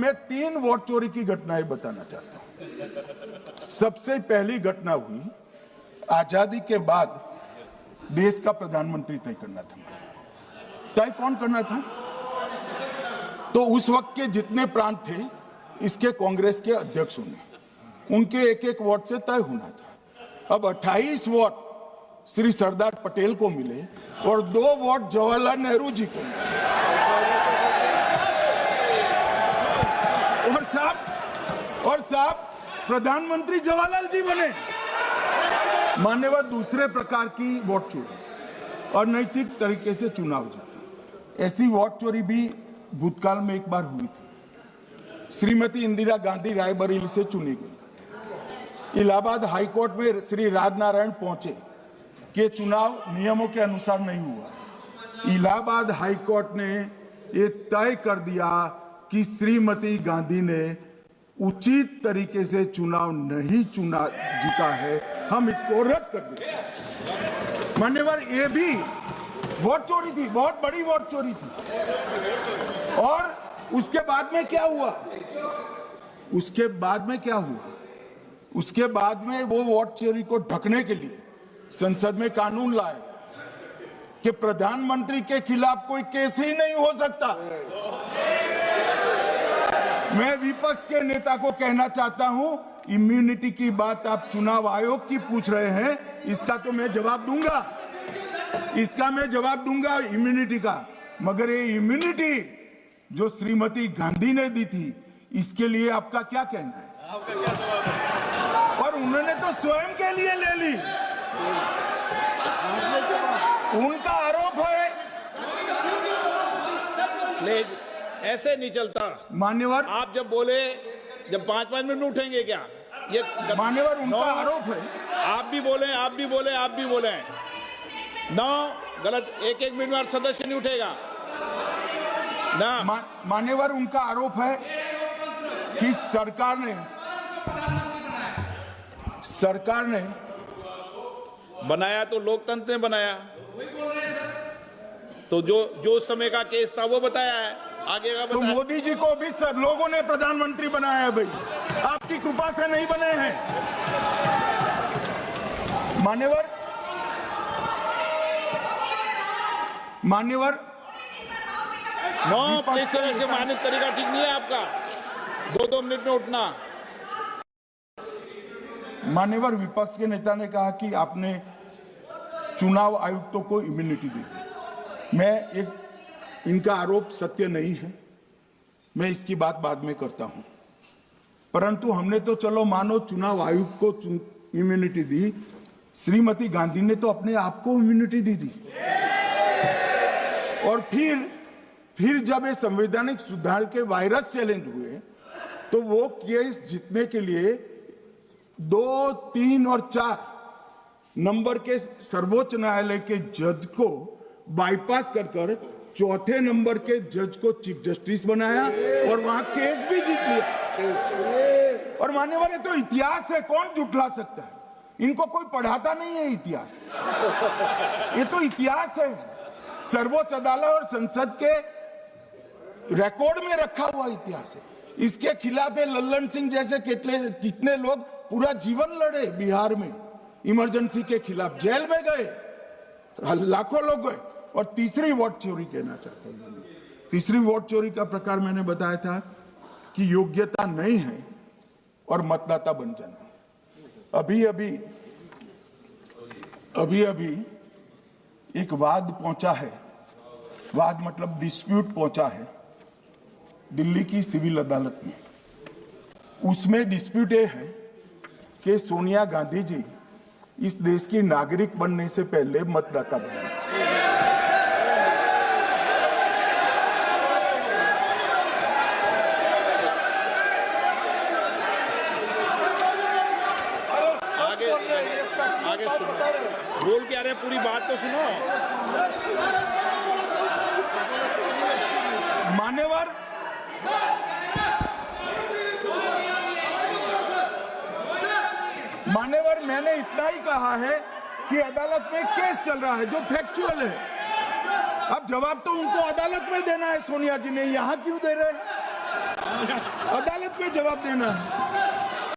मैं 3 वोट चोरी की घटनाएं बताना चाहता हूं। सबसे पहली घटना हुई आजादी के बाद देश का प्रधानमंत्री तय करना था। तय कौन करना था? तो उस वक्त के जितने प्रांत थे इसके कांग्रेस के अध्यक्षों ने, उनके एक एक वोट से तय होना था। अब 28 वोट श्री सरदार पटेल को मिले और 2 वोट जवाहरलाल नेहरू जी को मिले। और साहब प्रधानमंत्री जवाहरलाल जी बने। मान्यवर, दूसरे प्रकार की वोट चोरी और नैतिक तरीके से चुनाव जीता, ऐसी वोट चोरी भी भूतकाल में एक बार हुई थी। श्रीमती इंदिरा गांधी रायबरेली से चुनी गई। इलाहाबाद हाईकोर्ट में श्री राजनारायण पहुंचे कि चुनाव नियमों के अनुसार नहीं हुआ। इलाहाबाद हाईकोर्ट ने ये तय कर दिया कि श्रीमती गांधी ने उचित तरीके से चुनाव नहीं जीता है, हम इसको रद्द कर दें। मान्यवर, ये भी वोट चोरी थी, बहुत बड़ी वोट चोरी थी। और उसके बाद में क्या हुआ? उसके बाद में वो वोट चोरी को ढकने के लिए संसद में कानून लाए कि प्रधानमंत्री के खिलाफ कोई केस ही नहीं हो सकता। मैं विपक्ष के नेता को कहना चाहता हूं, इम्यूनिटी की बात आप चुनाव आयोग की पूछ रहे हैं, इसका तो मैं जवाब दूंगा, इम्यूनिटी का। मगर ये इम्यूनिटी जो श्रीमती गांधी ने दी थी, इसके लिए आपका क्या कहना है? और उन्होंने तो स्वयं के लिए ले ली। उनका आरोप है। ऐसे नहीं चलता मान्यवर। आप जब बोले, जब 5-5 मिनट उठेंगे क्या? ये मान्यवर, उनका आरोप है। आप भी बोले। 9 गलत, 1-1 मिनट में सदस्य नहीं उठेगा ना। मान्यवर, उनका आरोप है कि सरकार ने बनाया तो लोकतंत्र ने बनाया, तो जो समय का केस था वो बताया है, आगे का तो मोदी जी को भी सब लोगों ने प्रधानमंत्री बनाया है भाई, आपकी कृपा से नहीं बने हैं। मान्यवर, प्लीज से मान्य तरीका ठीक नहीं है आपका, 2-2 मिनट में उठना। मान्यवर, विपक्ष के नेता ने कहा कि आपने चुनाव आयुक्तों को इम्यूनिटी दी। इनका आरोप सत्य नहीं है, मैं इसकी बात बाद में करता हूं। परंतु हमने तो चलो मानो चुनाव आयुक्त को इम्यूनिटी दी, श्रीमती गांधी ने तो अपने आप को इम्यूनिटी दी थी। और फिर जब ये संवैधानिक सुधार के वायरस चैलेंज हुए, तो वो केस जीतने के लिए 2, 3 और 4 नंबर के सर्वोच्च न्यायालय के जज को बाईपास कर चौथे नंबर के जज को चीफ जस्टिस बनाया और वहां केस भी जीत लिया। और मान्यवर, ये तो इतिहास है, कौन झुठला सकता है? इनको कोई पढ़ाता नहीं है इतिहास, ये तो इतिहास है, सर्वोच्च अदालत और संसद के रिकॉर्ड में रखा हुआ इतिहास है। इसके खिलाफ लल्लन सिंह जैसे कितने लोग पूरा जीवन लड़े बिहार में, इमरजेंसी के खिलाफ जेल में गए, लाखों लोग गए। और तीसरी वोट चोरी कहना चाहता हूं। तीसरी वोट चोरी का प्रकार मैंने बताया था कि योग्यता नहीं है और मतदाता बन जाना। अभी एक वाद पहुंचा है, वाद मतलब डिस्प्यूट पहुंचा है दिल्ली की सिविल अदालत में। उसमें डिस्प्यूट ये है कि सोनिया गांधी जी इस देश की नागरिक बनने से पहले मतदाता बने। आगे सुनो, बोल क्या रहे, पूरी बात तो सुनो। मान्यवर, मैंने इतना ही कहा है कि अदालत में केस चल रहा है जो फैक्चुअल है। अब जवाब तो उनको अदालत में देना है, सोनिया जी ने, यहां क्यों दे रहे हैं? अदालत में जवाब देना है।